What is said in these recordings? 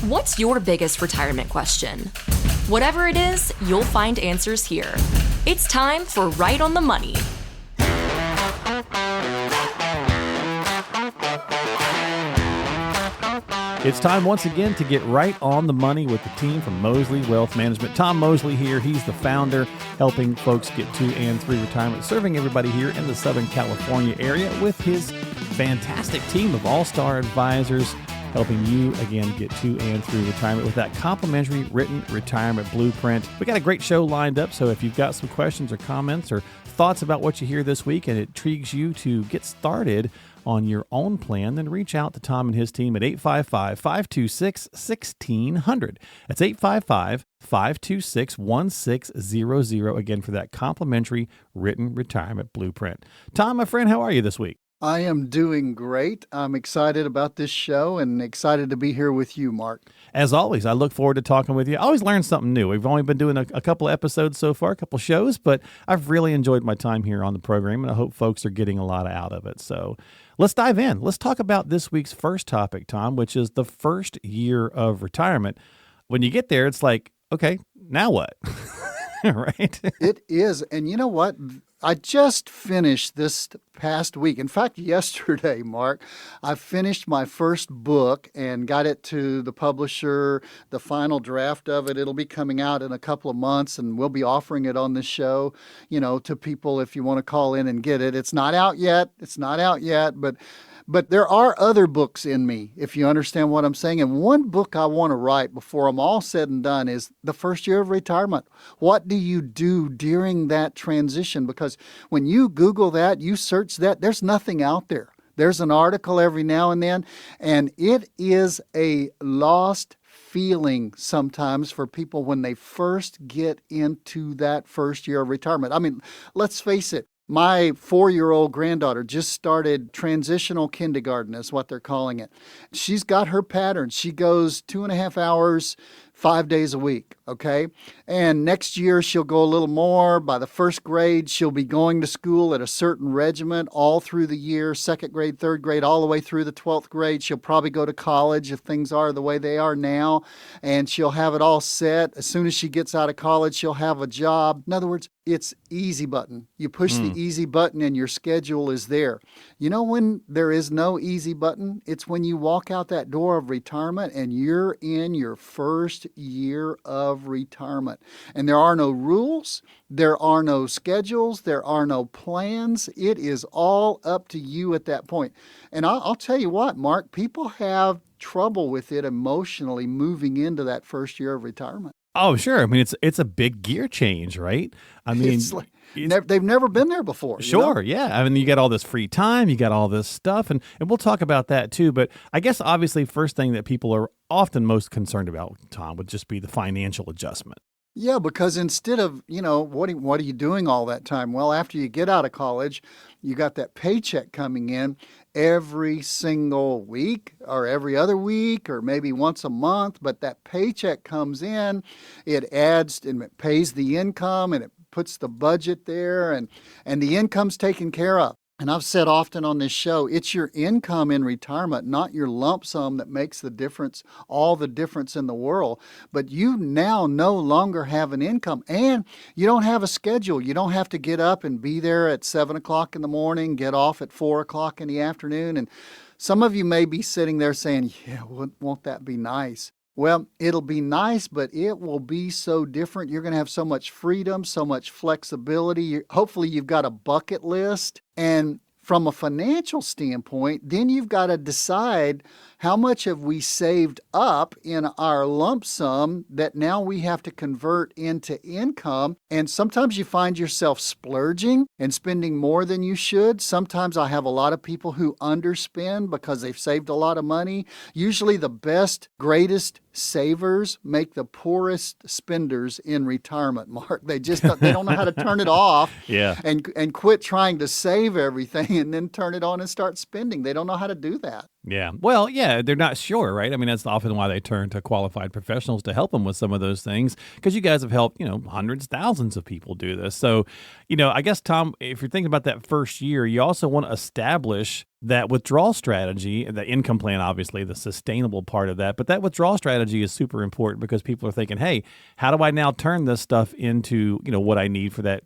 What's your biggest retirement question? Whatever it is, you'll find answers here. It's time for Right on the Money. It's time once again to get right on the money with the team from Mosley Wealth Management. Tom Mosley here. He's the founder, helping folks get 2 and 3 retirement, serving everybody here in the Southern California area with his fantastic team of all-star advisors, helping you, again, get 2 and 3 retirement with that complimentary written retirement blueprint. We got a great show lined up, so if you've got some questions or comments or thoughts about what you hear this week and it intrigues you to get started on your own plan, then reach out to Tom and his team at 855-526-1600. That's 855-526-1600, again, for that complimentary written retirement blueprint. Tom, my friend, how are you this week? I am doing great. I'm excited about this show and excited to be here with you, Mark. As always, I look forward to talking with you. I always learn something new. We've only been doing a couple of episodes so far, a couple shows, but I've really enjoyed my time here on the program, and I hope folks are getting a lot out of it. So let's dive in. Let's talk about this week's first topic, Tom, which is the first year of retirement. When you get there, it's like, okay, now what? Right? It is. And you know what? I just finished this past week. In fact, yesterday, Mark, I finished my first book and got it to the publisher, the final draft of it. It'll be coming out in a couple of months, and we'll be offering it on this show, to people if you want to call in and get it. It's not out yet. But there are other books in me, if you understand what I'm saying. And one book I want to write before I'm all said and done is the first year of retirement. What do you do during that transition? Because when you Google that, you search that, there's nothing out there. There's an article every now and then, and it is a lost feeling sometimes for people when they first get into that first year of retirement. I mean, let's face it. My 4-year-old granddaughter just started transitional kindergarten, is what they're calling it. She's got her pattern. She goes 2.5 hours, 5 days a week, okay? And next year she'll go a little more. By the first grade, she'll be going to school at a certain regiment all through the year, second grade, third grade, all the way through the 12th grade. She'll probably go to college if things are the way they are now, and she'll have it all set. As soon as she gets out of college, she'll have a job. In other words, it's easy button. You push the easy button and your schedule is there. You know when there is no easy button? It's when you walk out that door of retirement and you're in your first year of retirement. And there are no rules, there are no schedules, there are no plans. It is all up to you at that point. And I'll tell you what, Mark, people have trouble with it emotionally moving into that first year of retirement. Oh, sure. I mean, it's a big gear change, right? I mean, they've never been there before. Sure, yeah. I mean, you got all this free time, you got all this stuff, and we'll talk about that too. But I guess obviously first thing that people are often most concerned about, Tom, would just be the financial adjustment. Yeah, because instead of, what are you doing all that time? Well, after you get out of college, you got that paycheck coming in every single week or every other week or maybe once a month, but that paycheck comes in, it adds and it pays the income and it puts the budget there and the income's taken care of. And I've said often on this show, it's your income in retirement, not your lump sum, that makes the difference, all the difference in the world. But you now no longer have an income and you don't have a schedule. You don't have to get up and be there at 7 o'clock in the morning, get off at 4 o'clock in the afternoon. And some of you may be sitting there saying, yeah, won't that be nice? Well, it'll be nice, but it will be so different. You're going to have so much freedom, so much flexibility. Hopefully, you've got a bucket list. And from a financial standpoint, then you've got to decide how much have we saved up in our lump sum that now we have to convert into income. And sometimes you find yourself splurging and spending more than you should. Sometimes I have a lot of people who underspend because they've saved a lot of money. Usually the best, greatest savers make the poorest spenders in retirement, Mark. They don't know how to turn it off and quit trying to save everything and then turn it on and start spending. They don't know how to do that. Yeah. Well, yeah, they're not sure, right? I mean, that's often why they turn to qualified professionals to help them with some of those things, because you guys have helped, hundreds, thousands of people do this. So, I guess, Tom, if you're thinking about that first year, you also want to establish that withdrawal strategy, the income plan, obviously, the sustainable part of that. But that withdrawal strategy is super important because people are thinking, hey, how do I now turn this stuff into, what I need for that,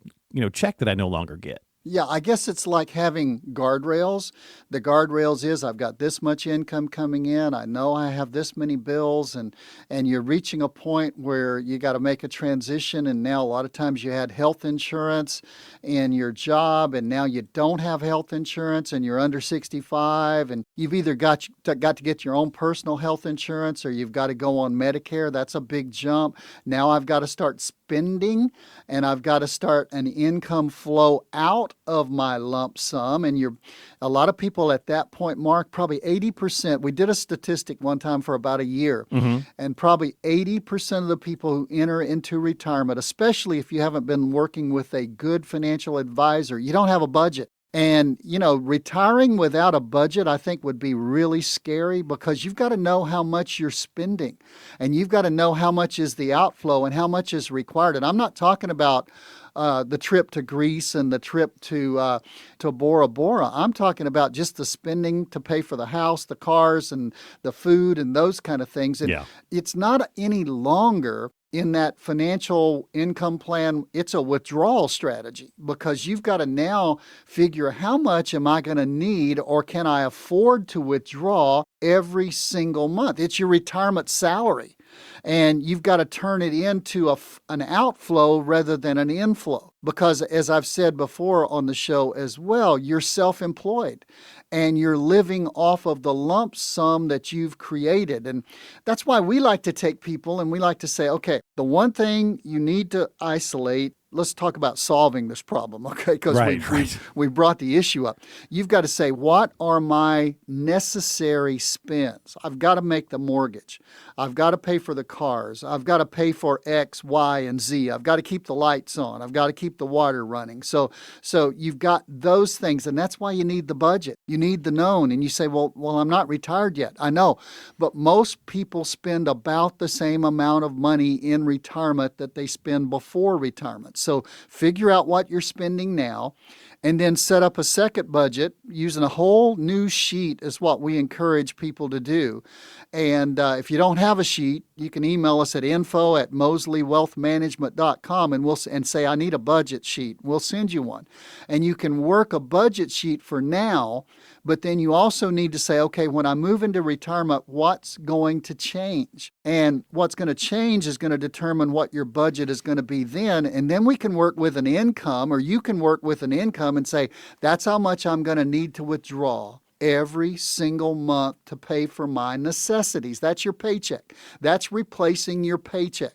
check that I no longer get? Yeah, I guess it's like having guardrails. The guardrails is I've got this much income coming in. I know I have this many bills, and you're reaching a point where you got to make a transition. And now a lot of times you had health insurance in your job, and now you don't have health insurance, and you're under 65, and you've either got to get your own personal health insurance, or you've got to go on Medicare. That's a big jump. Now I've got to start spending, and I've got to start an income flow out of my lump sum. And a lot of people at that point, Mark, probably 80%, we did a statistic one time for about a year, and probably 80% of the people who enter into retirement, especially if you haven't been working with a good financial advisor, you don't have a budget. And, retiring without a budget, I think, would be really scary, because you've got to know how much you're spending, and you've got to know how much is the outflow and how much is required. And I'm not talking about the trip to Greece and the trip to Bora Bora. I'm talking about just the spending to pay for the house, the cars, and the food, and those kind of things. And it's not any longer in that financial income plan, it's a withdrawal strategy, because you've got to now figure how much am I going to need, or can I afford to withdraw every single month. It's your retirement salary, and you've got to turn it into an outflow rather than an inflow, because as I've said before on the show as well, you're self-employed and you're living off of the lump sum that you've created. And that's why we like to take people and we like to say, okay, the one thing you need to isolate, let's talk about solving this problem, okay? Because we brought the issue up. You've got to say, what are my necessary spends? I've got to make the mortgage. I've got to pay for the cars. I've got to pay for X, Y, and Z. I've got to keep the lights on. I've got to keep the water running. So you've got those things, and that's why you need the budget. You need the known. And you say, well, I'm not retired yet. I know, but most people spend about the same amount of money in retirement that they spend before retirement. So figure out what you're spending now, and then set up a second budget using a whole new sheet is what we encourage people to do. And if you don't have a sheet, you can email us at info@mosleywealthmanagement.com and say, I need a budget sheet. We'll send you one. And you can work a budget sheet for now, but then you also need to say, okay, when I move into retirement, what's going to change? And what's going to change is going to determine what your budget is going to be then. And then we can work with an income, or you can work with an income and say, that's how much I'm going to need to withdraw every single month to pay for my necessities. That's your paycheck. That's replacing your paycheck.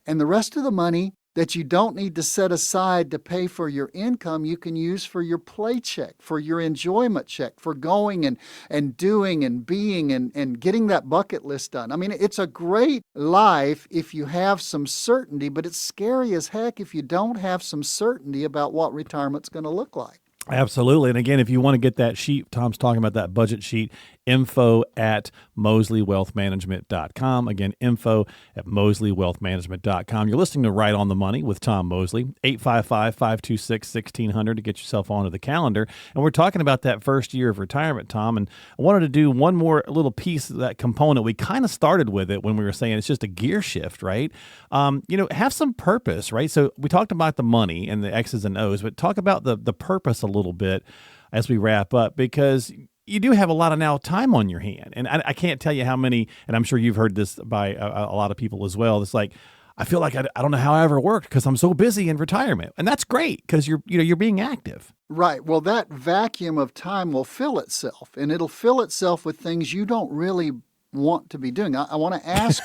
And the rest of the money that you don't need to set aside to pay for your income, you can use for your play check, for your enjoyment check, for going and doing and being and getting that bucket list done. I mean, it's a great life if you have some certainty, but it's scary as heck if you don't have some certainty about what retirement's going to look like. Absolutely. And again, if you want to get that sheet, Tom's talking about that budget sheet, info@mosleywealthmanagement.com. Again, info@mosleywealthmanagement.com. You're listening to Right on the Money with Tom Mosley, 855-526-1600 to get yourself onto the calendar. And we're talking about that first year of retirement, Tom. And I wanted to do one more little piece of that component. We kind of started with it when we were saying it's just a gear shift, right? Have some purpose, right? So we talked about the money and the X's and O's, but talk about the purpose a little bit as we wrap up, because you do have a lot of now time on your hand. And I can't tell you how many, and I'm sure you've heard this by a lot of people as well. It's like, I feel like I don't know how I ever worked because I'm so busy in retirement. And that's great because you're being active. Right. Well, that vacuum of time will fill itself, and it'll fill itself with things you don't really want to be doing. I want to ask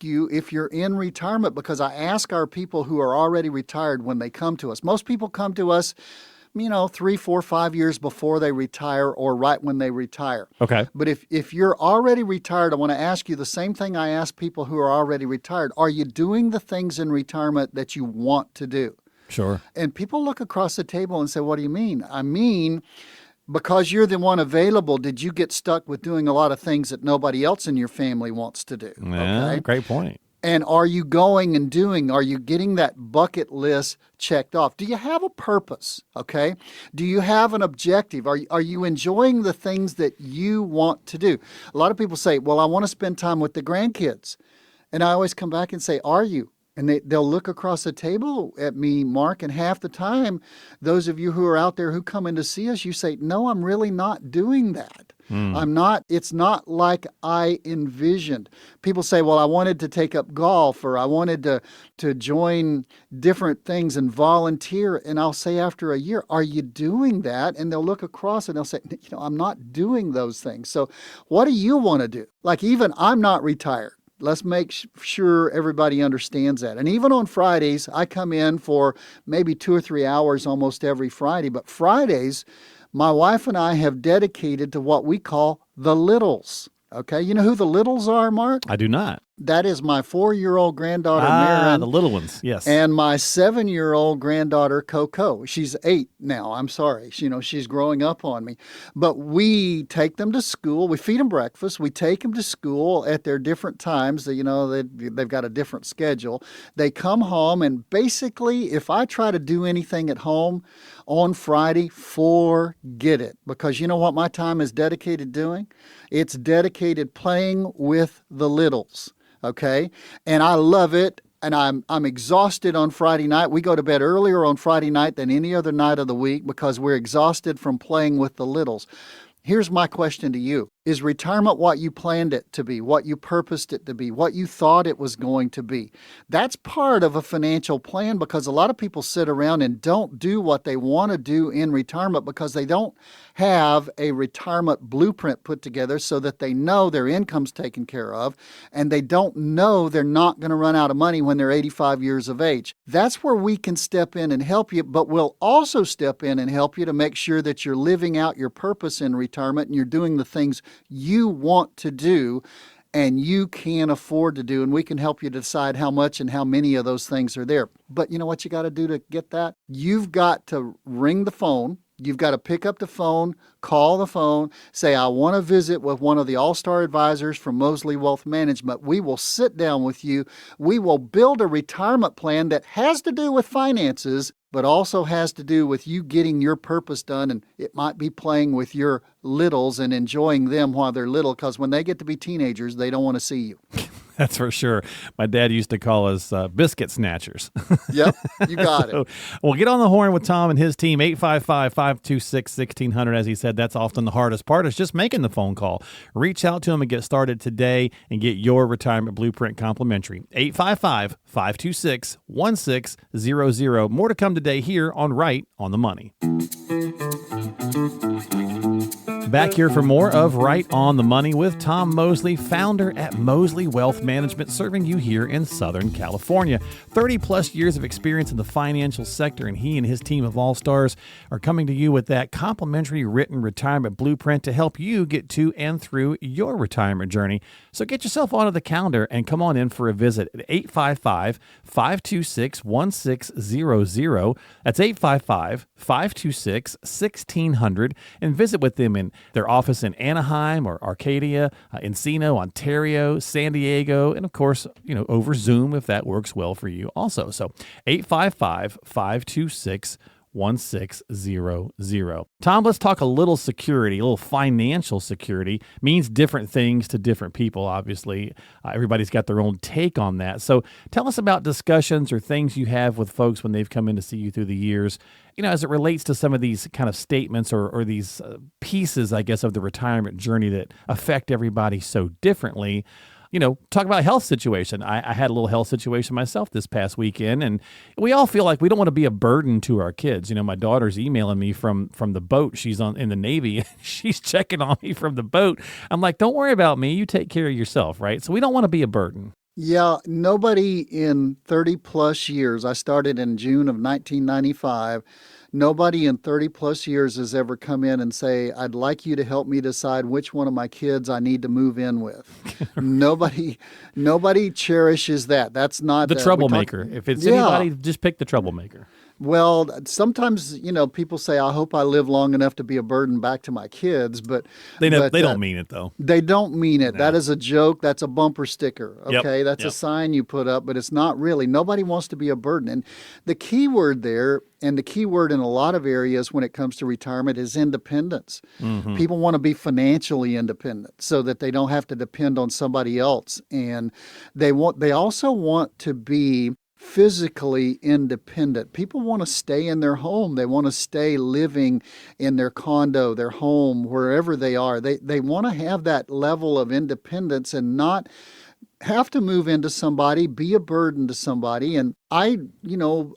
you, if you're in retirement, because I ask our people who are already retired when they come to us. Most people come to us, 3, 4, 5 years before they retire or right when they retire. Okay. But if you're already retired, I want to ask you the same thing I ask people who are already retired. Are you doing the things in retirement that you want to do? Sure. And people look across the table and say, what do you mean? I mean, because you're the one available, did you get stuck with doing a lot of things that nobody else in your family wants to do? Yeah, Okay? great point. And are you going and doing, are you getting that bucket list checked off? Do you have a purpose? Okay. Do you have an objective? Are you enjoying the things that you want to do? A lot of people say, well, I want to spend time with the grandkids. And I always come back and say, are you? And they'll look across the table at me, Mark, and half the time, those of you who are out there who come in to see us, you say, no, I'm really not doing that. I'm not, it's not like I envisioned. People say, well, I wanted to take up golf, or I wanted to join different things and volunteer. And I'll say after a year, are you doing that? And they'll look across and they'll say, I'm not doing those things. So what do you want to do? Like, even I'm not retired. Let's make sure everybody understands that. And even on Fridays, I come in for maybe 2 or 3 hours almost every Friday. But Fridays, my wife and I have dedicated to what we call the littles. Okay, you know who the littles are, Mark? I do not. That is my 4-year-old granddaughter, Maren. The little ones, yes. And my 7-year-old granddaughter, Coco. She's 8 now. I'm sorry. She's growing up on me. But we take them to school. We feed them breakfast. We take them to school at their different times. They've got a different schedule. They come home, and basically, if I try to do anything at home on Friday, forget it. Because you know what my time is dedicated doing? It's dedicated playing with the littles. Okay, and I love it, and I'm exhausted on Friday night. We go to bed earlier on Friday night than any other night of the week because we're exhausted from playing with the littles. Here's my question to you. Is retirement what you planned it to be, what you purposed it to be, what you thought it was going to be? That's part of a financial plan, because a lot of people sit around and don't do what they want to do in retirement because they don't have a retirement blueprint put together so that they know their income's taken care of, and they don't know they're not going to run out of money when they're 85 years of age. That's where we can step in and help you, but we'll also step in and help you to make sure that you're living out your purpose in retirement and you're doing the things you want to do and you can afford to do, and we can help you decide how much and how many of those things are there. But you know what you got to do to get that? You've got to ring the phone. You've got to pick up the phone, call the phone, say, I want to visit with one of the all-star advisors from Mosley Wealth Management. We will sit down with you. We will build a retirement plan that has to do with finances, but also has to do with you getting your purpose done. And it might be playing with your littles and enjoying them while they're little, because when they get to be teenagers, they don't want to see you. That's for sure. My dad used to call us biscuit snatchers. Yep, you got it. Well, get on the horn with Tom and his team, 855-526-1600. As he said, that's often the hardest part, is just making the phone call. Reach out to him and get started today and get your retirement blueprint complimentary. 855-526-1600. More to come today here on Right on the Money. Back here for more of Right on the Money with Tom Mosley, founder at Mosley Wealth Management, serving you here in Southern California. 30-plus years of experience in the financial sector, and he and his team of all-stars are coming to you with that complimentary written retirement blueprint to help you get to and through your retirement journey. So get yourself onto the calendar and come on in for a visit at 855-526-1600. That's 855-526-1600, and visit with them in their office in Anaheim or Arcadia, Encino, Ontario, San Diego, and of course, over Zoom if that works well for you also. So 855-526-1600. Tom, let's talk a little security, a little financial security. Means different things to different people, obviously. Everybody's got their own take on that. So tell us about discussions or things you have with folks when they've come in to see you through the years, as it relates to some of these kind of statements or these pieces, I guess, of the retirement journey that affect everybody so differently. Talk about a health situation. I had a little health situation myself this past weekend, and we all feel like we don't want to be a burden to our kids. My daughter's emailing me from the boat. She's in the Navy. She's checking on me from the boat. I'm like, don't worry about me. You take care of yourself, right? So we don't want to be a burden. Yeah, nobody in 30-plus years, I started in June of 1995, nobody in 30-plus years has ever come in and say, I'd like you to help me decide which one of my kids I need to move in with. Nobody cherishes that. That's not the troublemaker. If it's anybody, just pick the troublemaker. Well, sometimes, people say, I hope I live long enough to be a burden back to my kids, but They don't mean it, though. they don't mean it. No. That is a joke. That's a bumper sticker. Okay. Yep. That's Yep. a sign you put up, but it's not really. Nobody wants to be a burden. And the key word there, and the key word in a lot of areas when it comes to retirement, is independence. Mm-hmm. People want to be financially independent so that they don't have to depend on somebody else. And they also want to be physically independent. People want to stay in their home. They want to stay living in their condo, their home, wherever they are. They want to have that level of independence and not have to move into somebody, be a burden to somebody. And I,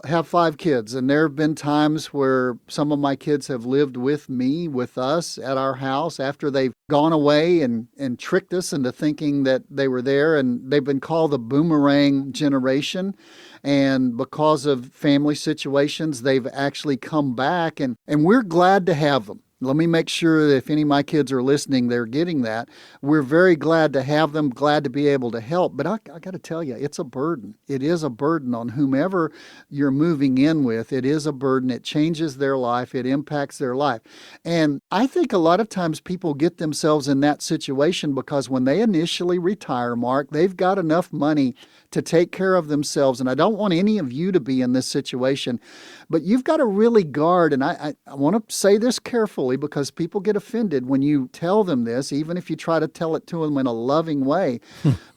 have 5 kids, and there have been times where some of my kids have lived with me, with us at our house after they've gone away and tricked us into thinking that they were there. And they've been called the boomerang generation. And because of family situations, they've actually come back, and we're glad to have them. Let me make sure that if any of my kids are listening, they're getting that. We're very glad to have them, glad to be able to help. But I got to tell you, it's a burden. It is a burden on whomever you're moving in with. It is a burden. It changes their life. It impacts their life. And I think a lot of times people get themselves in that situation because when they initially retire, Mark, they've got enough money to take care of themselves. And I don't want any of you to be in this situation, but you've got to really guard. And I want to say this carefully because people get offended when you tell them this, even if you try to tell it to them in a loving way.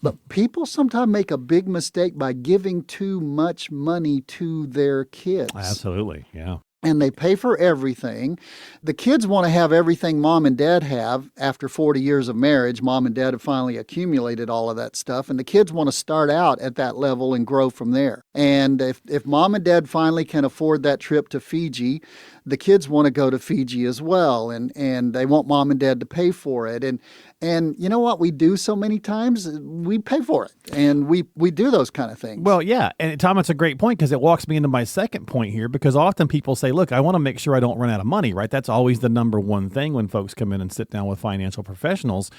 But people sometimes make a big mistake by giving too much money to their kids. Absolutely, yeah. And they pay for everything. The kids want to have everything mom and dad have. After 40 years of marriage, mom and dad have finally accumulated all of that stuff. And the kids want to start out at that level and grow from there. And if mom and dad finally can afford that trip to Fiji, the kids want to go to Fiji as well. And they want mom and dad to pay for it. And you know what we do so many times? We pay for it. And we do those kind of things. Well, yeah. And Tom, it's a great point because it walks me into my second point here, because often people say, look, I want to make sure I don't run out of money, right? That's always the number one thing when folks come in and sit down with financial professionals.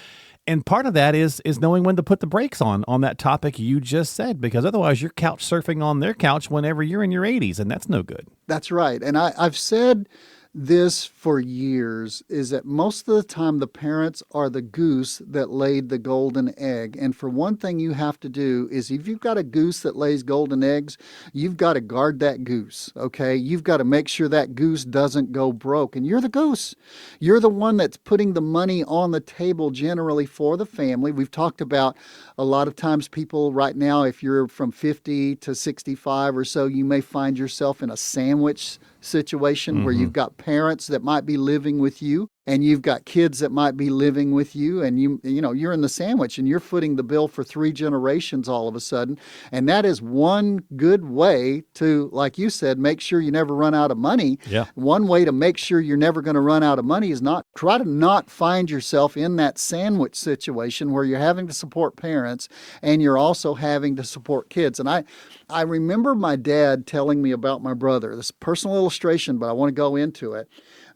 And part of that is knowing when to put the brakes on that topic you just said, because otherwise you're couch surfing on their couch whenever you're in your 80s, and that's no good. That's right. And I've said this for years, is that most of the time the parents are the goose that laid the golden egg. And for one thing you have to do is, if you've got a goose that lays golden eggs, you've got to guard that goose, okay? You've got to make sure that goose doesn't go broke. And you're the goose. You're the one that's putting the money on the table generally for the family. We've talked about a lot of times people right now, if you're from 50 to 65 or so, you may find yourself in a sandwich situation where you've got parents that might be living with you and you've got kids that might be living with you, and you're in the sandwich and you're footing the bill for 3 generations all of a sudden. And that is one good way to, like you said, make sure you never run out of money. Yeah. One way to make sure you're never going to run out of money is try to not find yourself in that sandwich situation where you're having to support parents and you're also having to support kids. And I remember my dad telling me about my brother. This is a personal illustration, but I want to go into it.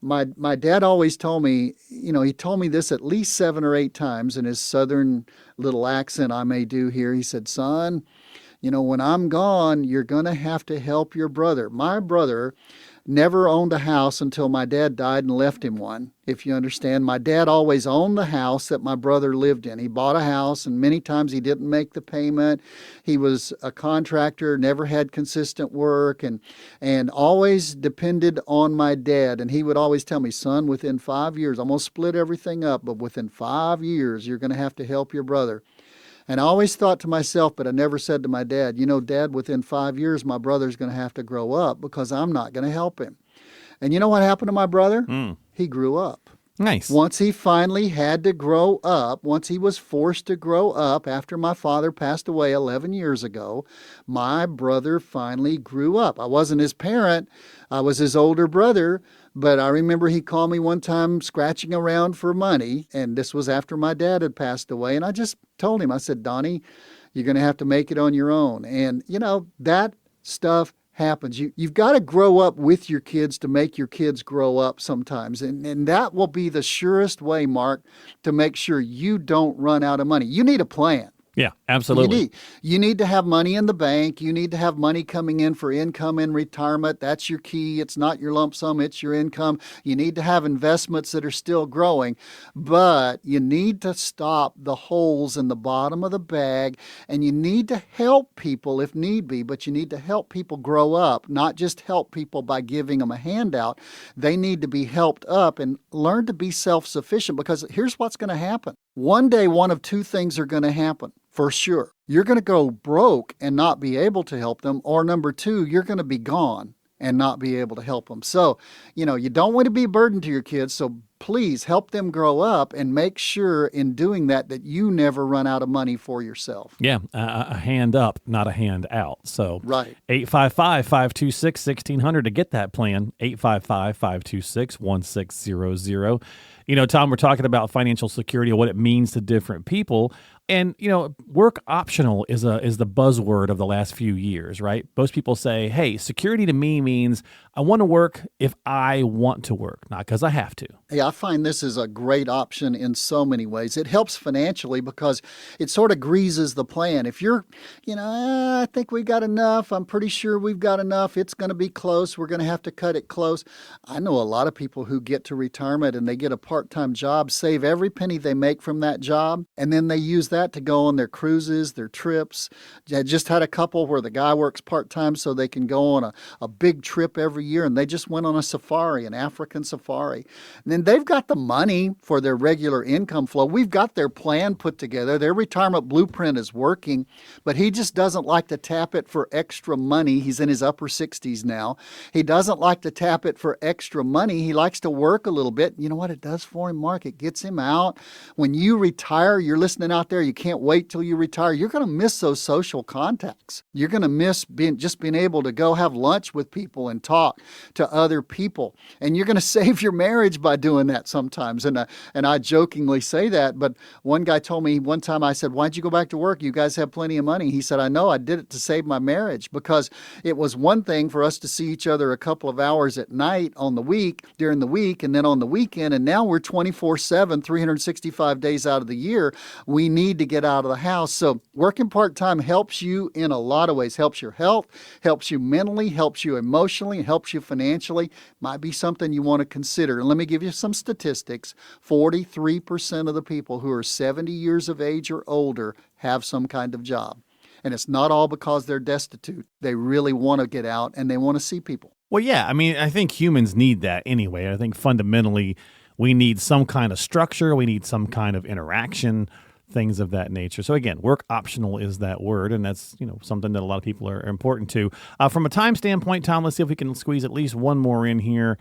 My dad always told me, he told me this at least 7 or 8 times in his southern little accent I may do here. He said, son, when I'm gone, you're going to have to help your brother. My brother never owned a house until my dad died and left him one, if you understand. My dad always owned the house that my brother lived in. He bought a house, and many times he didn't make the payment. He was a contractor, never had consistent work, and always depended on my dad. And he would always tell me, son, within 5 years, I'm going to split everything up, but within 5 years, you're going to have to help your brother. And I always thought to myself, but I never said to my dad, Dad, within 5 years, my brother's going to have to grow up because I'm not going to help him. And you know what happened to my brother? He grew up. Nice. Once he finally had to grow up, once he was forced to grow up after my father passed away 11 years ago, my brother finally grew up. I wasn't his parent. I was his older brother. But I remember he called me one time scratching around for money, and this was after my dad had passed away. And I just told him, I said, Donnie, you're going to have to make it on your own. And, that stuff happens. You've got to grow up with your kids to make your kids grow up sometimes. And that will be the surest way, Mark, to make sure you don't run out of money. You need a plan. Yeah, absolutely. You need to have money in the bank. You need to have money coming in for income in retirement. That's your key. It's not your lump sum, it's your income. You need to have investments that are still growing, but you need to stop the holes in the bottom of the bag, and you need to help people if need be, but you need to help people grow up, not just help people by giving them a handout. They need to be helped up and learn to be self-sufficient, because here's what's going to happen. One day, one of two things are going to happen. For sure. You're going to go broke and not be able to help them, or number two, you're going to be gone and not be able to help them. So, you don't want to be a burden to your kids, so please help them grow up and make sure in doing that you never run out of money for yourself. Yeah, a hand up, not a hand out. So right. 855-526-1600 to get that plan, 855-526-1600. Tom, we're talking about financial security and what it means to different people. And, work optional is the buzzword of the last few years, right? Most people say, hey, security to me means I want to work if I want to work, not because I have to. Hey, I find this is a great option in so many ways. It helps financially because it sort of greases the plan. If you're, I think we got enough. I'm pretty sure we've got enough. It's going to be close. We're going to have to cut it close. I know a lot of people who get to retirement and they get a part-time job, save every penny they make from that job, and then they use that to go on their cruises, their trips. I just had a couple where the guy works part-time so they can go on a big trip every year, and they just went on a safari, an African safari. And then they've got the money for their regular income flow. We've got their plan put together. Their retirement blueprint is working, but he just doesn't like to tap it for extra money. He's in his upper 60s now. He doesn't like to tap it for extra money. He likes to work a little bit. You know what it does for him, Mark? It gets him out. When you retire, you're listening out there, you can't wait till you retire. You're going to miss those social contacts. You're going to miss being able to go have lunch with people and talk to other people. And you're going to save your marriage by doing that sometimes. And I jokingly say that, but one guy told me one time, I said, why'd you go back to work? You guys have plenty of money. He said, I know, I did it to save my marriage, because it was one thing for us to see each other a couple of hours at night during the week, and then on the weekend. And now we're 24/7, 365 days out of the year. We need to get out of the house. So working part-time helps you in a lot of ways. Helps your health, helps you mentally, helps you emotionally, helps you financially. Might be something you want to consider. And let me give you some statistics. 43% of the people who are 70 years of age or older have some kind of job. And it's not all because they're destitute. They really want to get out and they want to see people. Well, yeah. I mean, I think humans need that anyway. I think fundamentally we need some kind of structure. We need some kind of interaction, things of that nature. So again, work optional is that word, and that's something that a lot of people are important to. From a time standpoint, Tom, let's see if we can squeeze at least one more in here.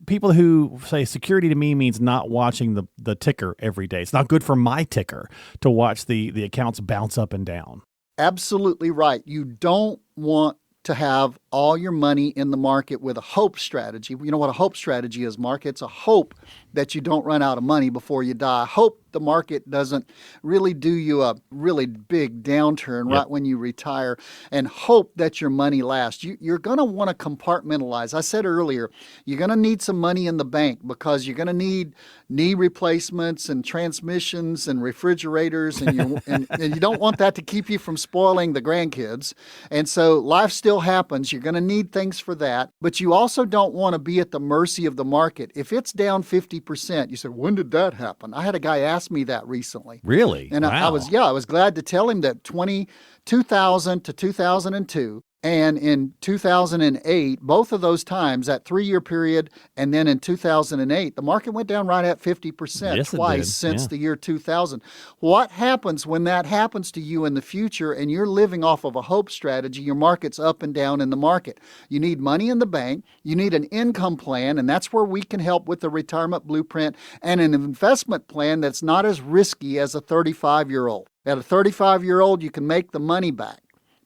People who say security to me means not watching the ticker every day. It's not good for my ticker to watch the accounts bounce up and down. Absolutely right. You don't want to have all your money in the market with a hope strategy. You know what a hope strategy is, Mark? It's a hope that you don't run out of money before you die. Hope the market doesn't really do you a really big downturn right when you retire, and hope that your money lasts. You're going to want to compartmentalize. I said earlier, you're going to need some money in the bank because you're going to need knee replacements and transmissions and refrigerators, and you don't want that to keep you from spoiling the grandkids. And so life still happens. You're going to need things for that, but you also don't want to be at the mercy of the market. If it's down 50%, you said, when did that happen? I had a guy ask me that recently. Really? And wow. I was glad to tell him that 2000 to 2002 and in 2008, both of those times, that 3-year period, and then in 2008, the market went down right at 50% twice since the year 2000. What happens when that happens to you in the future and you're living off of a hope strategy? Your market's up and down in the market. You need money in the bank. You need an income plan, and that's where we can help with the retirement blueprint, and an investment plan that's not as risky as a 35-year-old. At a 35-year-old, you can make the money back.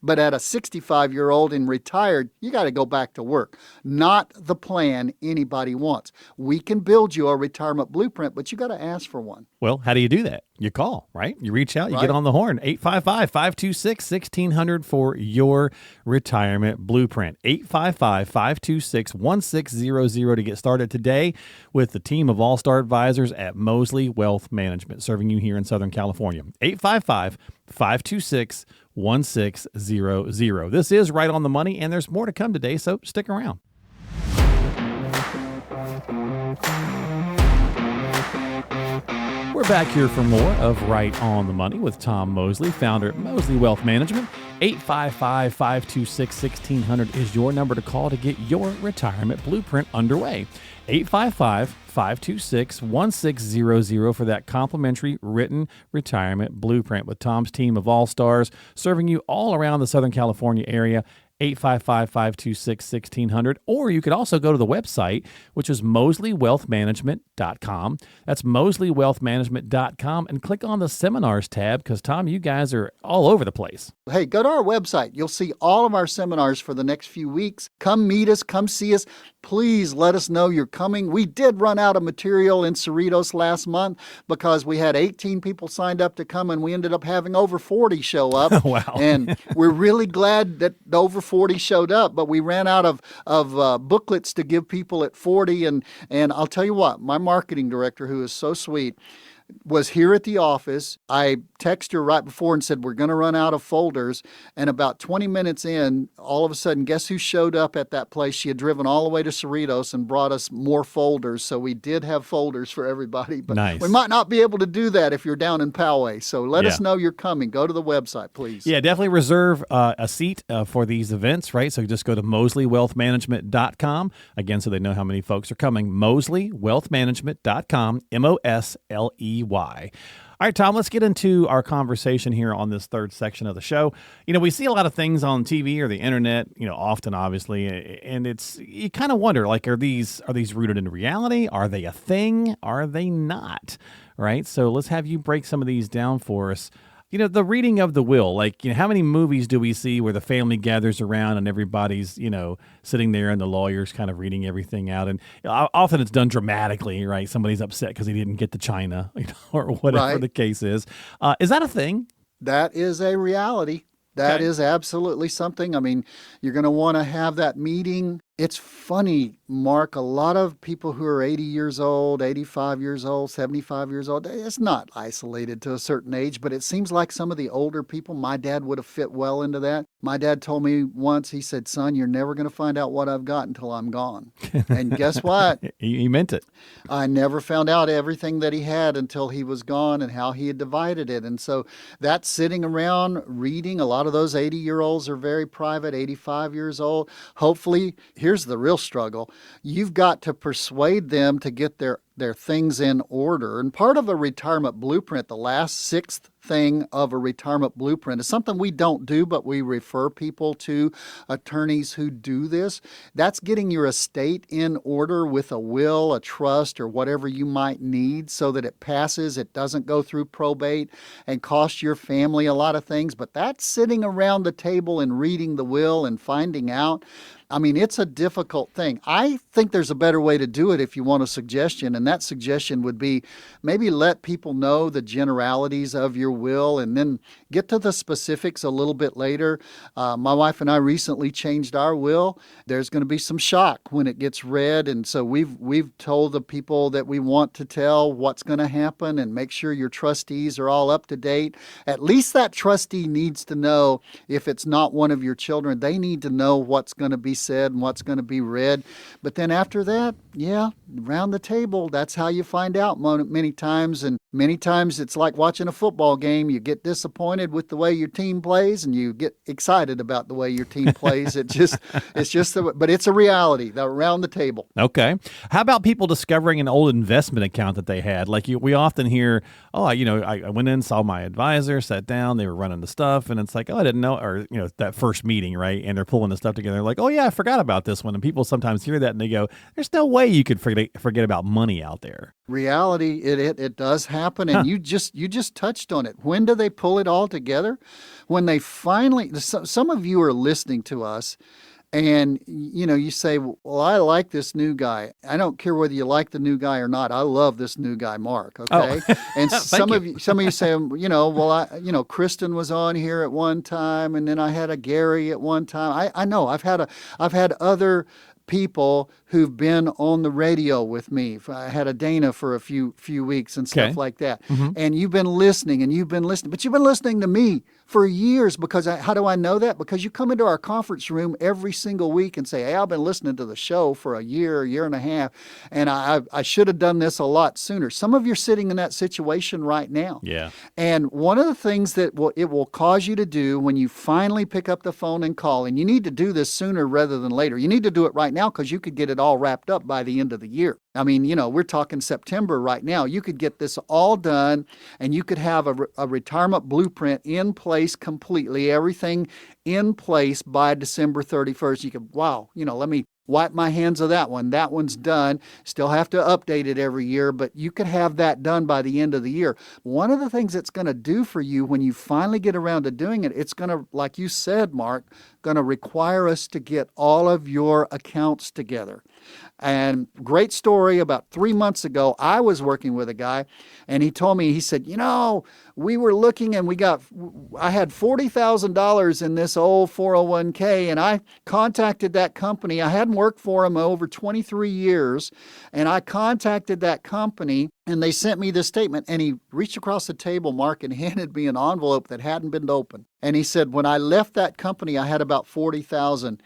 But at a 65-year-old and retired, you got to go back to work. Not the plan anybody wants. We can build you a retirement blueprint, but you got to ask for one. Well, how do you do that? You call, right? You reach out, you Right. get on the horn. 855-526-1600 for your retirement blueprint. 855-526-1600 to get started today with the team of all-star advisors at Mosley Wealth Management, serving you here in Southern California. 855-526-1600. This is Right on the Money, and there's more to come today, so stick around. We're back here for more of Right on the Money with Tom Mosley, founder at Mosley Wealth Management. 855-526-1600 is your number to call to get your retirement blueprint underway. 855-526-1600 for that complimentary written retirement blueprint with Tom's team of all-stars serving you all around the Southern California area. 855-526-1600, or you could also go to the website, which is mosleywealthmanagement.com. That's mosleywealthmanagement.com, and click on the seminars tab because, Tom, you guys are all over the place. Hey, go to our website. You'll see all of our seminars for the next few weeks. Come meet us. Come see us. Please let us know you're coming. We did run out of material in Cerritos last month because we had 18 people signed up to come, and we ended up having over 40 show up. Wow. And we're really glad that over 40 showed up, but we ran out of booklets to give people at 40. And I'll tell you what, my marketing director, who is so sweet, was here at the office. I texted her right before and said, we're going to run out of folders. And about 20 minutes in, all of a sudden, guess who showed up at that place? She had driven all the way to Cerritos and brought us more folders. So we did have folders for everybody. But Nice. We might not be able to do that if you're down in Poway. So let us know you're coming. Go to the website, please. Yeah, definitely reserve a seat for these events, right? So just go to mosleywealthmanagement.com. Again, so they know how many folks are coming. mosleywealthmanagement.com, MOSLEY. All right, Tom, let's get into our conversation here on this third section of the show. You know, we see a lot of things on TV or the internet, you know, often, obviously, and you kind of wonder, like, are these rooted in reality? Are they a thing? Are they not? Right? So let's have you break some of these down for us. You know, the reading of the will, like, you know, how many movies do we see where the family gathers around and everybody's, you know, sitting there and the lawyer's kind of reading everything out? And often it's done dramatically, right? Somebody's upset because he didn't get to China, you know, or whatever the case is. Is that a thing? That is a reality. That is absolutely something. I mean, you're going to want to have that meeting. It's funny, Mark, a lot of people who are 80 years old, 85 years old, 75 years old, it's not isolated to a certain age, but it seems like some of the older people, my dad would have fit well into that. My dad told me once, he said, son, you're never going to find out what I've got until I'm gone. And guess what? He meant it. I never found out everything that he had until he was gone and how he had divided it. And so that's sitting around reading. A lot of those 80-year-olds are very private, 85 years old. Hopefully, here's the real struggle. You've got to persuade them to get their things in order. And part of a retirement blueprint, the last sixth thing of a retirement blueprint, is something we don't do, but we refer people to attorneys who do this. That's getting your estate in order with a will, a trust, or whatever you might need so that it passes, it doesn't go through probate and cost your family a lot of things. But that's sitting around the table and reading the will and finding out. I mean, it's a difficult thing. I think there's a better way to do it if you want a suggestion, and that suggestion would be maybe let people know the generalities of your will and then get to the specifics a little bit later. My wife and I recently changed our will. There's going to be some shock when it gets read, and so we've told the people that we want to tell what's going to happen and make sure your trustees are all up to date. At least that trustee needs to know, if it's not one of your children, they need to know what's going to be said and what's going to be read. But then after that, around the table, that's how you find out many times. And many times it's like watching a football game. You get disappointed with the way your team plays and you get excited about the way your team plays. But it's a reality around the table. Okay. How about people discovering an old investment account that they had? Like we often hear, I went in, saw my advisor, sat down, they were running the stuff, and it's like, I didn't know, or, that first meeting, right? And they're pulling the stuff together. They're like, oh yeah, I forgot about this one. And people sometimes hear that and they go, there's no way you could forget about money out there. Reality, it does happen, and you just touched on it. When do they pull it all together? When they finally, some of you are listening to us, And, you say, well, I like this new guy. I don't care whether you like the new guy or not. I love this new guy, Mark. Okay. Oh. And some of you say, well, Kristen was on here at one time, and then I had a Gary at one time. I know I've had other people who've been on the radio with me. I had a Dana for a few weeks and stuff like that. And you've been listening, but you've been listening to me for years because how do I know that? Because you come into our conference room every single week and say, hey, I've been listening to the show for a year and a half, and I should have done this a lot sooner. Some of you are sitting in that situation right now. Yeah. And one of the things that it will cause you to do when you finally pick up the phone and call, and you need to do this sooner rather than later. You need to do it right now because you could get it all wrapped up by the end of the year. I mean, we're talking September right now. You could get this all done, and you could have a retirement blueprint in place completely, everything in place by December 31st. You could, let me wipe my hands of that one. That one's done. Still have to update it every year, but you could have that done by the end of the year. One of the things it's going to do for you when you finally get around to doing it, it's going to, like you said, Mark, going to require us to get all of your accounts together. And great story, about 3 months ago, I was working with a guy, and he told me, he said, we were looking and I had $40,000 in this old 401k, and I contacted that company. I hadn't worked for them over 23 years, and I contacted that company, and they sent me this statement. And he reached across the table, Mark, and handed me an envelope that hadn't been opened. And he said, when I left that company, I had about $40,000.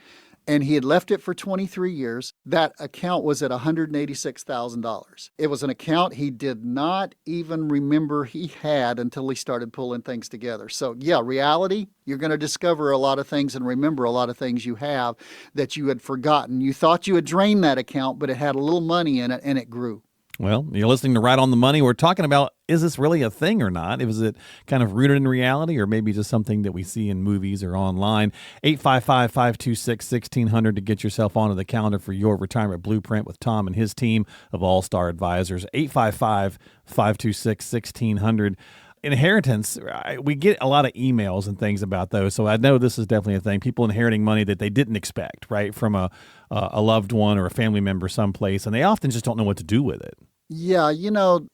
And he had left it for 23 years. That account was at $186,000. It was an account he did not even remember he had until he started pulling things together. So yeah, reality, you're going to discover a lot of things and remember a lot of things you have that you had forgotten. You thought you had drained that account, but it had a little money in it and it grew. Well, you're listening to Right on the Money. We're talking about, is this really a thing or not? Is it kind of rooted in reality or maybe just something that we see in movies or online? 855-526-1600 to get yourself onto the calendar for your retirement blueprint with Tom and his team of all-star advisors. 855-526-1600. Inheritance, we get a lot of emails and things about those, so I know this is definitely a thing. People inheriting money that they didn't expect, right, from a loved one or a family member someplace, and they often just don't know what to do with it. Yeah,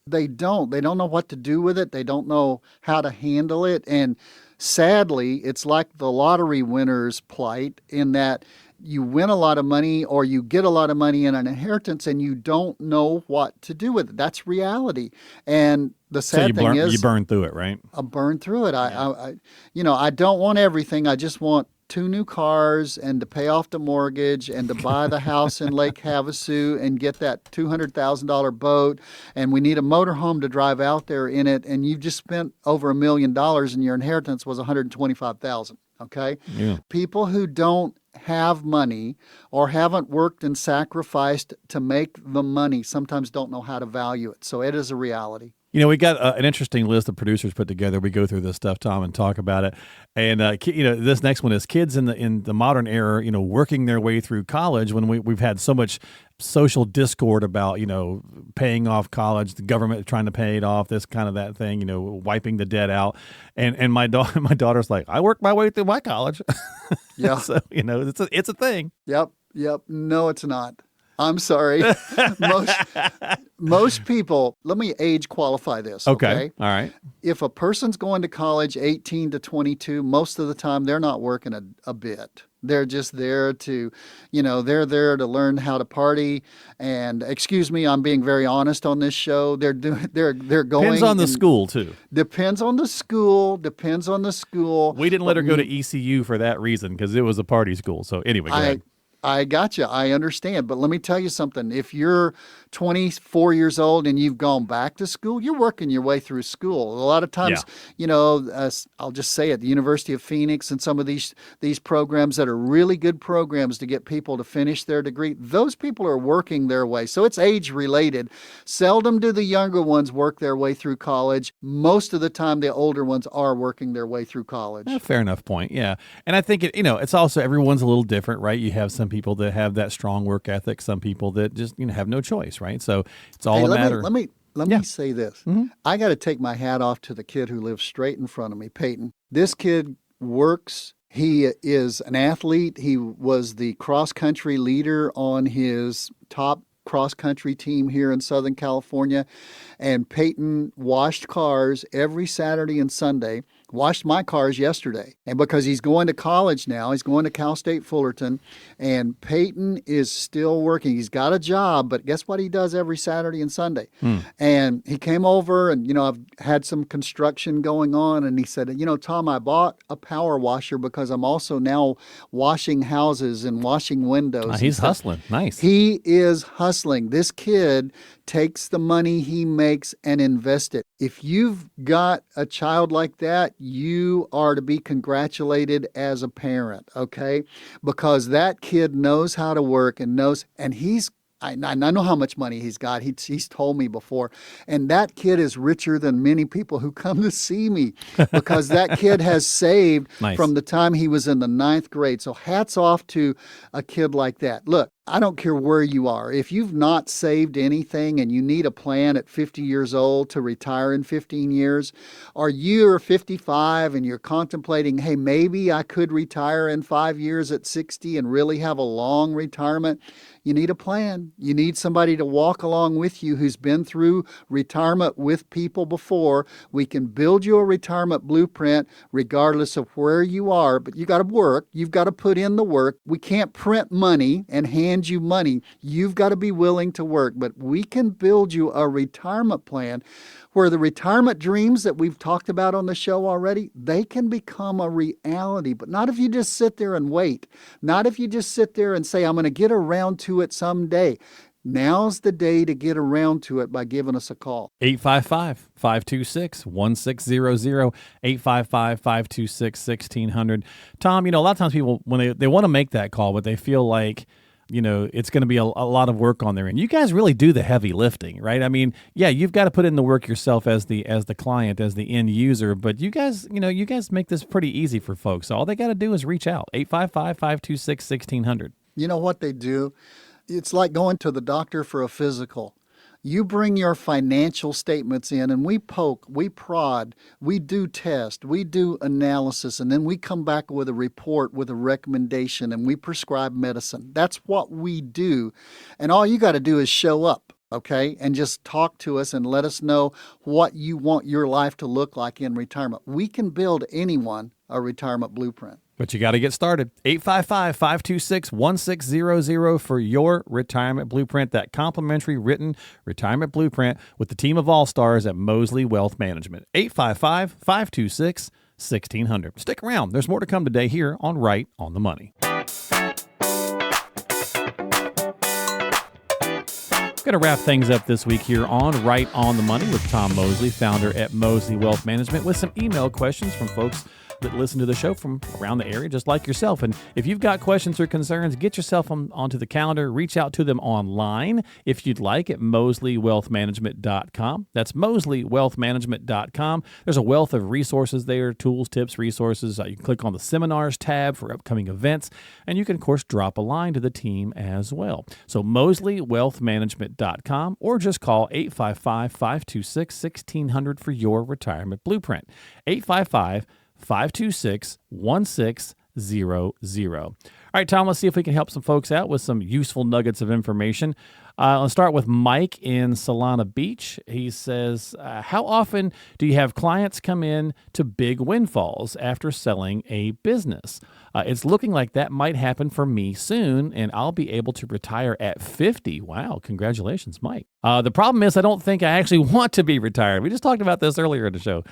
they don't. They don't know what to do with it. They don't know how to handle it. And sadly, it's like the lottery winner's plight in that you win a lot of money or you get a lot of money in an inheritance and you don't know what to do with it. That's reality. And the sad thing is, you burn through it, right? I burn through it. I don't want everything. I just want 2 new cars and to pay off the mortgage and to buy the house in Lake Havasu and get that $200,000 boat. And we need a motorhome to drive out there in it. And you've just spent over $1 million and your inheritance was $125,000. Okay. Yeah. People who don't have money or haven't worked and sacrificed to make the money sometimes don't know how to value it. So it is a reality. We got an interesting list of producers put together. We go through this stuff, Tom, and talk about it. And this next one is kids in the modern era, working their way through college when we've had so much social discord about paying off college, the government trying to pay it off, this kind of that thing, wiping the debt out. And my daughter's like, I worked my way through my college. Yeah. So it's a thing. Yep. No, it's not. I'm sorry. Most people, let me age qualify this. Okay. All right. If a person's going to college 18 to 22, most of the time they're not working a bit. They're just there to, they're there to learn how to party. And excuse me, I'm being very honest on this show. They're going. Depends on the school too. Depends on the school. We didn't let her go to ECU for that reason because it was a party school. So anyway, go ahead. I got you. I understand. But let me tell you something. If you're 24 years old and you've gone back to school, you're working your way through school. A lot of times, I'll just say it, the University of Phoenix and some of these programs that are really good programs to get people to finish their degree, those people are working their way. So it's age related. Seldom do the younger ones work their way through college. Most of the time, the older ones are working their way through college. Fair enough point. Yeah. And I think it's also everyone's a little different, right? You have some people that have that strong work ethic, some people that just have no choice, right? So it's all a matter. Let me say this. Mm-hmm. I got to take my hat off to the kid who lives straight in front of me, Peyton. This kid works He is an athlete. He was the cross-country leader on his top cross-country team here in Southern California. And Peyton washed cars every Saturday and Sunday. Washed my cars yesterday. And because he's going to college now, he's going to Cal State Fullerton, and Peyton is still working. He's got a job, but guess what he does every Saturday and Sunday? And he came over, and, I've had some construction going on, and he said, Tom, I bought a power washer because I'm also now washing houses and washing windows. He's hustling. Nice. He is hustling. This kid takes the money he makes and invests it. If you've got a child like that, you are to be congratulated as a parent, okay? Because that kid knows how to work and I know how much money he's got. He's told me before. And that kid is richer than many people who come to see me because that kid has saved from the time he was in the 9th grade. So hats off to a kid like that. Look, I don't care where you are. If you've not saved anything and you need a plan at 50 years old to retire in 15 years, or you're 55 and you're contemplating, hey, maybe I could retire in 5 years at 60 and really have a long retirement, you need a plan. You need somebody to walk along with you who's been through retirement with people before. We can build you a retirement blueprint regardless of where you are, but you got to work. You've got to put in the work. We can't print money and hand you money. You've got to be willing to work, but we can build you a retirement plan where the retirement dreams that we've talked about on the show already, they can become a reality, but not if you just sit there and wait. Not if you just sit there and say, I'm going to get around to it someday. Now's the day to get around to it by giving us a call. 855-526-1600, 855-526-1600. Tom, a lot of times people, when they want to make that call, but they feel like, it's going to be a lot of work on their end. You guys really do the heavy lifting, right? I mean, yeah, you've got to put in the work yourself as the client, as the end user, but you guys make this pretty easy for folks. So all they got to do is reach out, 855-526-1600. You know what they do? It's like going to the doctor for a physical. You bring your financial statements in and we poke, we prod, we do test, we do analysis, and then we come back with a report with a recommendation and we prescribe medicine. That's what we do. And all you got to do is show up, okay, and just talk to us and let us know what you want your life to look like in retirement. We can build anyone a retirement blueprint. But you got to get started. 855-526-1600 for your retirement blueprint, that complimentary written retirement blueprint with the team of all-stars at Mosley Wealth Management. 855-526-1600. Stick around. There's more to come today here on Right on the Money. Going to wrap things up this week here on Right on the Money with Tom Mosley, founder at Mosley Wealth Management, with some email questions from folks that listen to the show from around the area, just like yourself. And if you've got questions or concerns, get yourself onto the calendar. Reach out to them online if you'd like at mosleywealthmanagement.com. That's mosleywealthmanagement.com. There's a wealth of resources there, tools, tips, resources. You can click on the seminars tab for upcoming events, and you can, of course, drop a line to the team as well. So mosleywealthmanagement.com, or just call 855-526-1600 for your retirement blueprint. 855-526-1600. All right, Tom, let's see if we can help some folks out with some useful nuggets of information. Let's start with Mike in Solana Beach. He says, how often do you have clients come in to big windfalls after selling a business? It's looking like that might happen for me soon, and I'll be able to retire at 50. Wow, congratulations, Mike. The problem is I don't think I actually want to be retired. We just talked about this earlier in the show.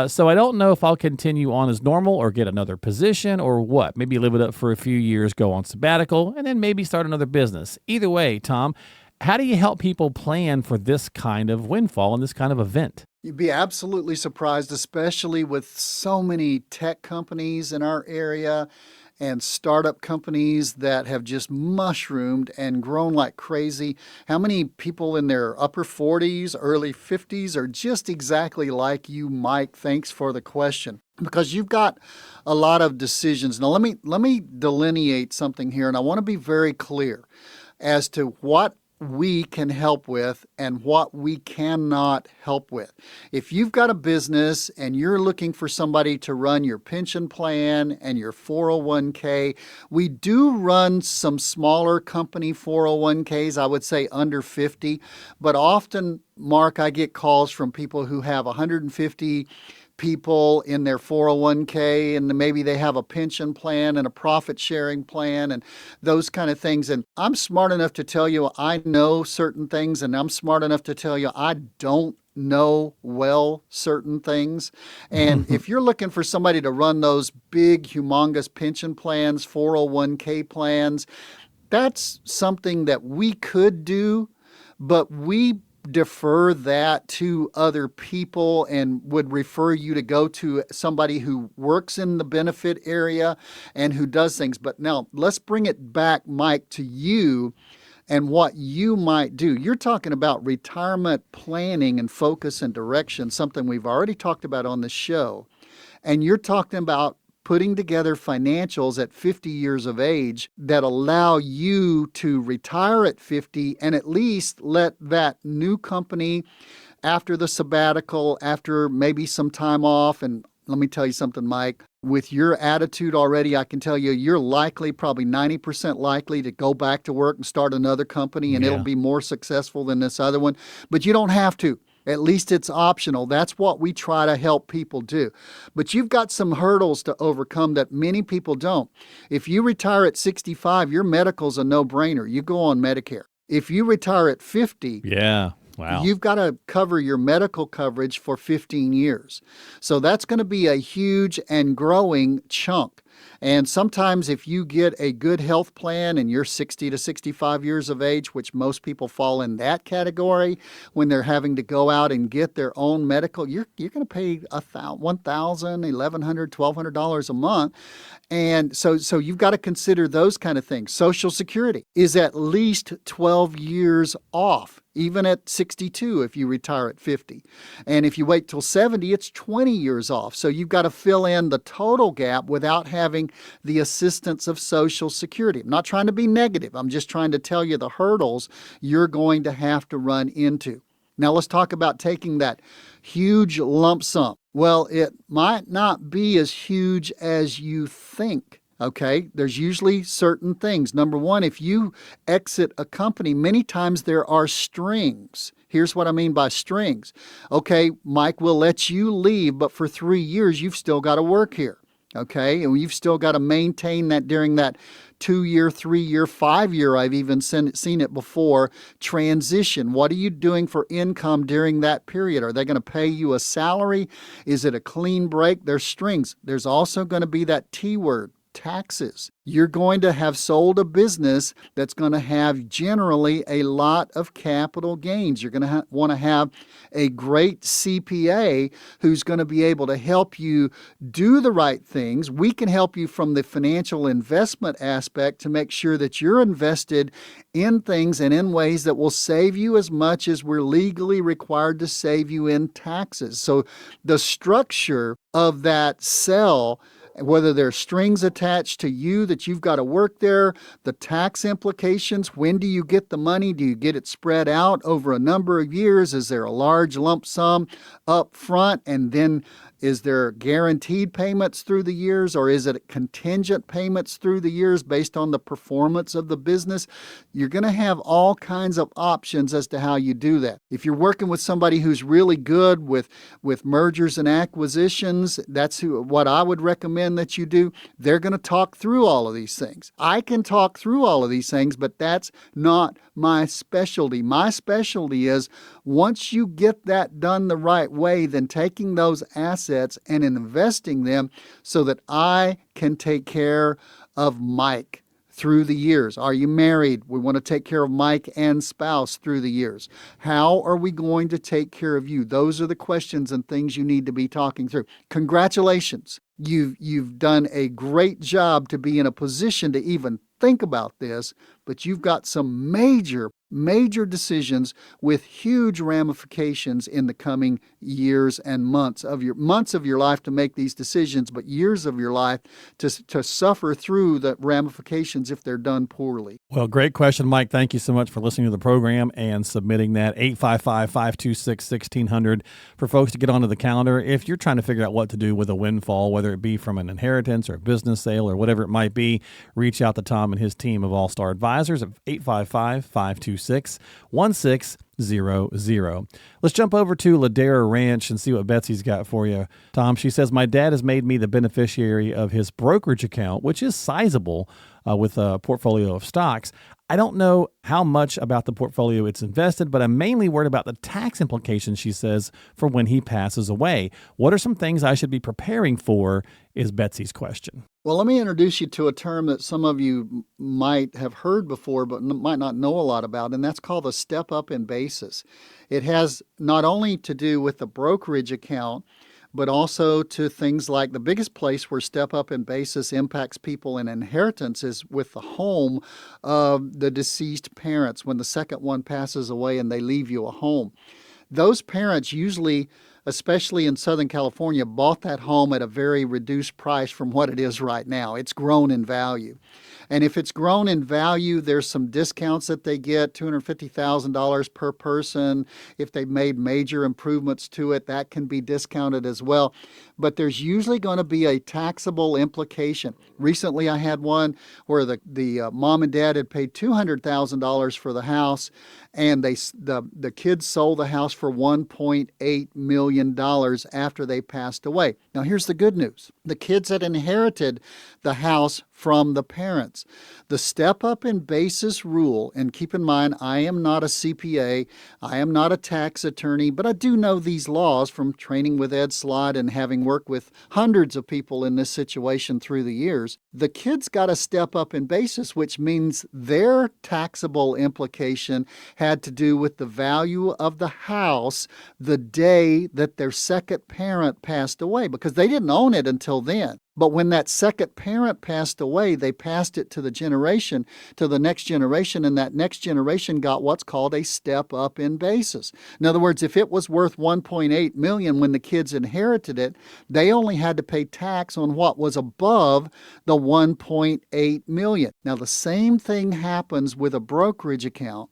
So I don't know if I'll continue on as normal or get another position or what. Maybe live it up for a few years, go on sabbatical, and then maybe start another business. Either way, Tom, how do you help people plan for this kind of windfall and this kind of event? You'd be absolutely surprised, especially with so many tech companies in our area and startup companies that have just mushroomed and grown like crazy. How many people in their upper 40s, early 50s are just exactly like you, Mike? Thanks for the question. Because you've got a lot of decisions. Now, let me delineate something here, and I want to be very clear as to what we can help with and what we cannot help with. If you've got a business and you're looking for somebody to run your pension plan and your 401k, we do run some smaller company 401ks, I would say under 50, but often, Mark, I get calls from people who have 150 people in their 401k, and maybe they have a pension plan and a profit sharing plan and those kind of things. And I'm smart enough to tell you I know certain things, and I'm smart enough to tell you I don't know well certain things. And if you're looking for somebody to run those big, humongous pension plans, 401k plans, that's something that we could do, but we defer that to other people and would refer you to go to somebody who works in the benefit area and who does things. But now let's bring it back, Mike, to you and what you might do. You're talking about retirement planning and focus and direction, something we've already talked about on the show. And you're talking about putting together financials at 50 years of age that allow you to retire at 50 and at least let that new company, after the sabbatical, after maybe some time off, and let me tell you something, Mike, with your attitude already, I can tell you you're likely, probably 90% likely to go back to work and start another company, and it'll be more successful than this other one. But you don't have to. At least it's optional. That's what we try to help people do. But you've got some hurdles to overcome that many people don't. If you retire at 65, your medical's a no-brainer. You go on Medicare. If you retire at 50, you've got to cover your medical coverage for 15 years. So that's going to be a huge and growing chunk. And sometimes if you get a good health plan and you're 60 to 65 years of age, which most people fall in that category, when they're having to go out and get their own medical, you're going to pay $1,000, $1,100, $1,200 a month. And so you've got to consider those kind of things. Social Security is at least 12 years off, even at 62 if you retire at 50. And if you wait till 70, it's 20 years off. So you've got to fill in the total gap without having the assistance of Social Security. I'm not trying to be negative. I'm just trying to tell you the hurdles you're going to have to run into. Now let's talk about taking that huge lump sum. Well, it might not be as huge as you think. Okay, there's usually certain things. Number one, if you exit a company, many times there are strings. Here's what I mean by strings. Okay, Mike, we'll let you leave, but for 3 years, you've still got to work here. Okay, and you've still got to maintain that during that 2-year, 3-year, 5-year, I've even seen it before, transition. What are you doing for income during that period? Are they going to pay you a salary? Is it a clean break? There's strings. There's also going to be that T word. Taxes. You're going to have sold a business that's going to have generally a lot of capital gains. You're going to want to have a great CPA who's going to be able to help you do the right things. We can help you from the financial investment aspect to make sure that you're invested in things and in ways that will save you as much as we're legally required to save you in taxes. So the structure of that cell, whether there's strings attached to you that you've got to work there, the tax implications, when do you get the money? Do you get it spread out over a number of years? Is there a large lump sum up front, and then is there guaranteed payments through the years, or is it contingent payments through the years based on the performance of the business? You're going to have all kinds of options as to how you do that. If you're working with somebody who's really good with mergers and acquisitions, that's what I would recommend that you do. They're going to talk through all of these things. I can talk through all of these things, but that's not my specialty. My specialty is once you get that done the right way, then taking those assets and investing them so that I can take care of Mike through the years. Are you married? We want to take care of Mike and spouse through the years. How are we going to take care of you? Those are the questions and things you need to be talking through. Congratulations. You've done a great job to be in a position to even think about this, but you've got some major major decisions with huge ramifications in the coming years and months of your life to make these decisions, but years of your life to suffer through the ramifications if they're done poorly. Well, great question, Mike. Thank you so much for listening to the program and submitting that. 855-526-1600 for folks to get onto the calendar. If you're trying to figure out what to do with a windfall, whether it be from an inheritance or a business sale or whatever it might be, reach out to Tom and his team of All-Star Advisors at 855-526-1600. Let's jump over to Ladera Ranch and see what Betsy's got for you. Tom, she says, my dad has made me the beneficiary of his brokerage account, which is sizable with a portfolio of stocks. I don't know how much about the portfolio it's invested, but I'm mainly worried about the tax implications, she says, for when he passes away. What are some things I should be preparing for, is Betsy's question. Well, let me introduce you to a term that some of you might have heard before, but might not know a lot about, and that's called a step up in basis. It has not only to do with the brokerage account, but also to things like the biggest place where step up in basis impacts people in inheritance is with the home of the deceased parents when the second one passes away and they leave you a home. Those parents usually, especially in Southern California, bought that home at a very reduced price from what it is right now. It's grown in value. And if it's grown in value, there's some discounts that they get, $250,000 per person. If they've made major improvements to it, that can be discounted as well. But there's usually going to be a taxable implication. Recently, I had one where the mom and dad had paid $200,000 for the house, and the kids sold the house for $1.8 million after they passed away. Now, here's the good news. The kids had inherited the house from the parents. The step up in basis rule, and keep in mind, I am not a CPA, I am not a tax attorney, but I do know these laws from training with 𝗬𝗧cie_𝗺 and having worked with hundreds of people in this situation through the years. The kids got a step up in basis, which means their taxable implication had to do with the value of the house the day that their second parent passed away, because they didn't own it until then. But when that second parent passed away, they passed it to the next generation, and that next generation got what's called a step up in basis. In other words, if it was worth $1.8 million when the kids inherited it, they only had to pay tax on what was above the $1.8 million. Now, the same thing happens with a brokerage account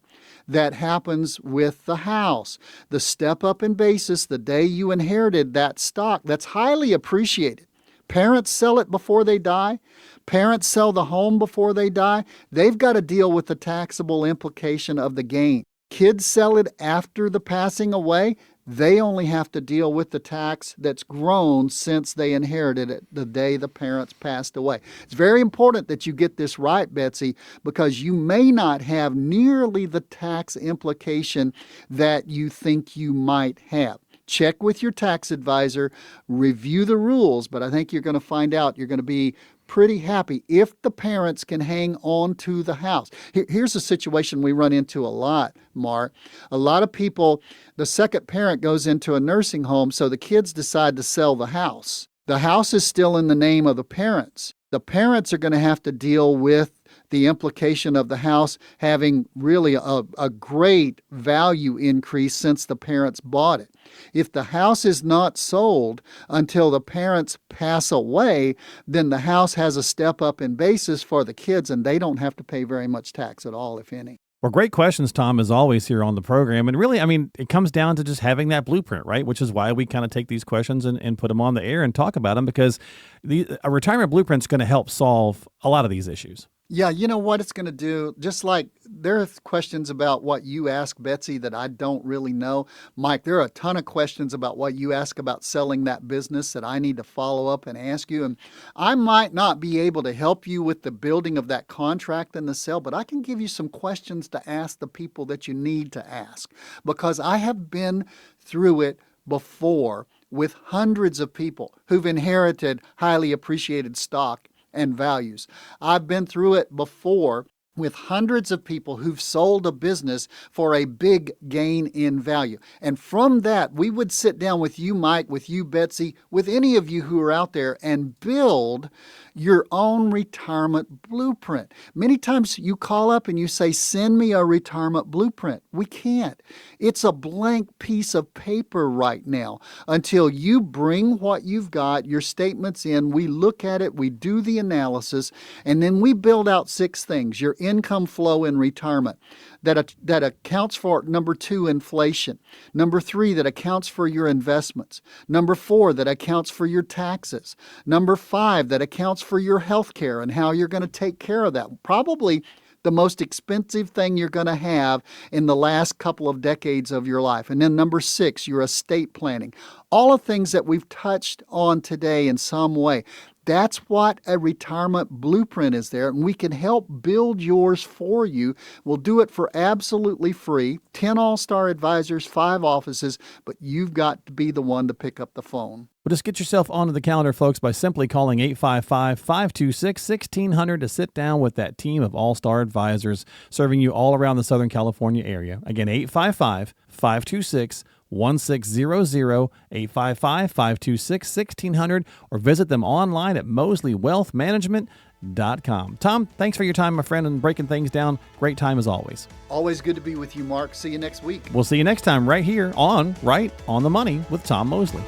that happens with the house. The step up in basis, the day you inherited that stock, that's highly appreciated. Parents sell it before they die. Parents sell the home before they die. They've got to deal with the taxable implication of the gain. Kids sell it after the passing away. They only have to deal with the tax that's grown since they inherited it the day the parents passed away. It's very important that you get this right, Betsy, because you may not have nearly the tax implication that you think you might have. Check with your tax advisor, review the rules, but I think you're going to find out you're going to be pretty happy if the parents can hang on to the house. Here's a situation we run into a lot, Mark. A lot of people, the second parent goes into a nursing home, so the kids decide to sell the house. The house is still in the name of the parents. The parents are going to have to deal with the implication of the house having really a great value increase since the parents bought it. If the house is not sold until the parents pass away, then the house has a step up in basis for the kids, and they don't have to pay very much tax at all, if any. Well, great questions, Tom, as always here on the program. And really, I mean, it comes down to just having that blueprint, right? Which is why we kind of take these questions and put them on the air and talk about them, because a retirement blueprint is going to help solve a lot of these issues. Yeah, you know what it's going to do? Just like there are questions about what you ask Betsy that I don't really know. Mike, there are a ton of questions about what you ask about selling that business that I need to follow up and ask you. And I might not be able to help you with the building of that contract and the sale, but I can give you some questions to ask the people that you need to ask, because I have been through it before with hundreds of people who've inherited highly appreciated stock and values. I've been through it before with hundreds of people who've sold a business for a big gain in value. And from that, we would sit down with you, Mike, with you, Betsy, with any of you who are out there and build your own retirement blueprint. Many times you call up and you say, send me a retirement blueprint. We can't. It's a blank piece of paper right now. Until you bring what you've got, your statements in, we look at it, we do the analysis, and then we build out 6 things. Your income flow in retirement that accounts for, number 2, inflation. Number 3, that accounts for your investments. Number 4, that accounts for your taxes. Number 5, that accounts for your health care and how you're going to take care of that. Probably the most expensive thing you're going to have in the last couple of decades of your life. And then number 6, your estate planning. All of things that we've touched on today in some way. That's what a retirement blueprint is there, and we can help build yours for you. We'll do it for absolutely free. 10 all-star advisors, 5 offices, but you've got to be the one to pick up the phone. Well, just get yourself onto the calendar, folks, by simply calling 855-526-1600 to sit down with that team of all-star advisors serving you all around the Southern California area. Again, 855-526-1600. 1600, 855-526-1600, or visit them online at mosleywealthmanagement.com. Tom, thanks for your time, my friend, and breaking things down. Great time as always. Always good to be with you, Mark. See you next week. We'll see you next time right here on Right on the Money with Tom Mosley.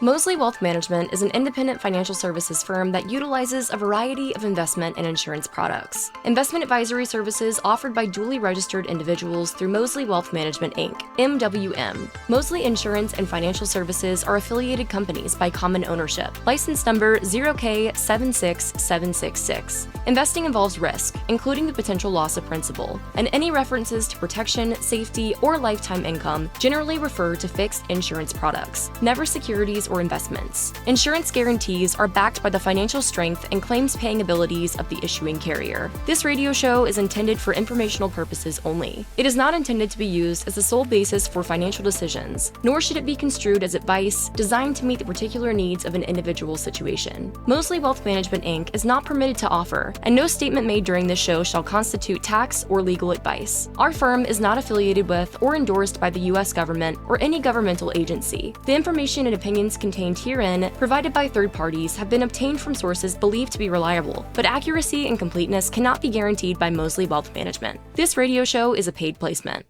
Mosley Wealth Management is an independent financial services firm that utilizes a variety of investment and insurance products. Investment advisory services offered by duly registered individuals through Mosley Wealth Management, Inc., MWM. Mosley Insurance and Financial Services are affiliated companies by common ownership. License number 0K76766. Investing involves risk, including the potential loss of principal, and any references to protection, safety, or lifetime income generally refer to fixed insurance products, never securities or investments. Insurance guarantees are backed by the financial strength and claims-paying abilities of the issuing carrier. This radio show is intended for informational purposes only. It is not intended to be used as the sole basis for financial decisions, nor should it be construed as advice designed to meet the particular needs of an individual situation. Mosley Wealth Management, Inc. is not permitted to offer, and no statement made during this show shall constitute tax or legal advice. Our firm is not affiliated with or endorsed by the U.S. government or any governmental agency. The information and opinions contained herein, provided by third parties, have been obtained from sources believed to be reliable, but accuracy and completeness cannot be guaranteed by Mosley Wealth Management. This radio show is a paid placement.